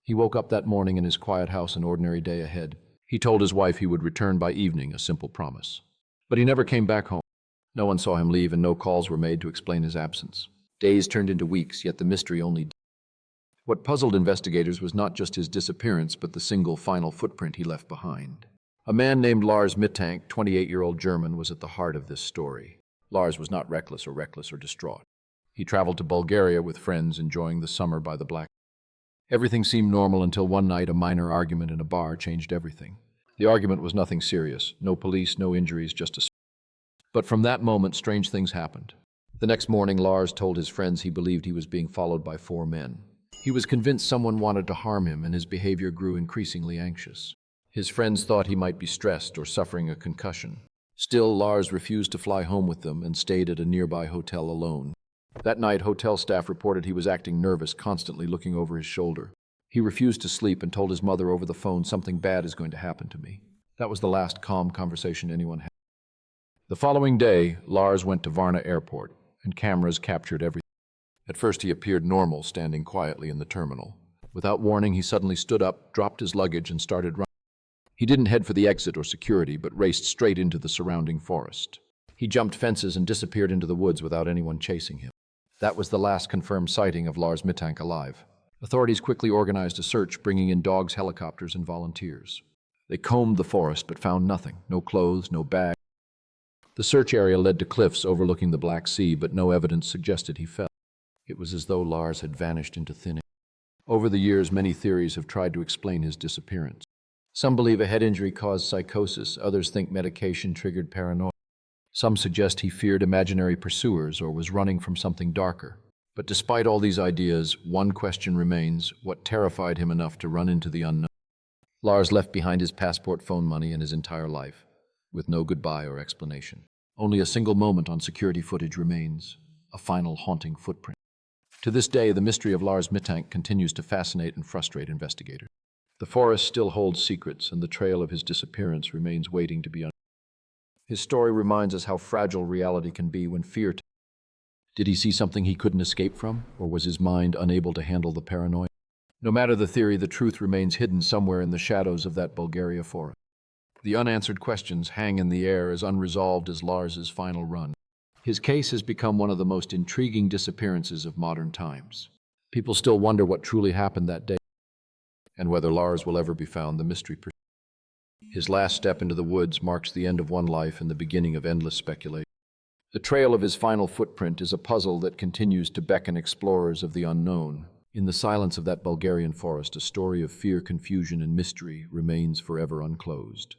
He woke up that morning in his quiet house, an ordinary day ahead. He told his wife he would return by evening, a simple promise. But he never came back home. No one saw him leave, and no calls were made to explain his absence. Days turned into weeks, yet the mystery only deepened. What puzzled investigators was not just his disappearance, but the single final footprint he left behind. A man named Lars Mittank, 28-year-old German, was at the heart of this story. Lars was not reckless or distraught. He traveled to Bulgaria with friends, enjoying the summer by the Black. Everything seemed normal until one night a minor argument in a bar changed everything. The argument was nothing serious. No police, no injuries, just a... But from that moment, strange things happened. The next morning, Lars told his friends he believed he was being followed by 4 men. He was convinced someone wanted to harm him, and his behavior grew increasingly anxious. His friends thought he might be stressed or suffering a concussion. Still, Lars refused to fly home with them and stayed at a nearby hotel alone. That night, hotel staff reported he was acting nervous, constantly looking over his shoulder. He refused to sleep and told his mother over the phone, "Something bad is going to happen to me." That was the last calm conversation anyone had. The following day, Lars went to Varna airport, and cameras captured everything. At first, he appeared normal, standing quietly in the terminal. Without warning, he suddenly stood up, dropped his luggage, and started running. He didn't head for the exit or security, but raced straight into the surrounding forest. He jumped fences and disappeared into the woods without anyone chasing him. That was the last confirmed sighting of Lars Mittank alive. Authorities quickly organized a search, bringing in dogs, helicopters, and volunteers. They combed the forest but found nothing. No clothes, no bag. The search area led to cliffs overlooking the Black Sea, but no evidence suggested he fell. It was as though Lars had vanished into thin air. Over the years, many theories have tried to explain his disappearance. Some believe a head injury caused psychosis, others think medication triggered paranoia. Some suggest he feared imaginary pursuers or was running from something darker. But despite all these ideas, one question remains: what terrified him enough to run into the unknown? Lars left behind his passport, phone money, and his entire life, with no goodbye or explanation. Only a single moment on security footage remains, a final haunting footprint. To this day, the mystery of Lars Mittank continues to fascinate and frustrate investigators. The forest still holds secrets, and the trail of his disappearance remains waiting to be uncovered. His story reminds us how fragile reality can be when fear... Did he see something he couldn't escape from, or was his mind unable to handle the paranoia? No matter the theory, the truth remains hidden somewhere in the shadows of that Bulgaria forest. The unanswered questions hang in the air as unresolved as Lars's final run. His case has become one of the most intriguing disappearances of modern times. People still wonder what truly happened that day, and whether Lars will ever be found. The mystery persists. His last step into the woods marks the end of one life and the beginning of endless speculation. The trail of his final footprint is a puzzle that continues to beckon explorers of the unknown. In the silence of that Bulgarian forest, a story of fear, confusion, and mystery remains forever unclosed.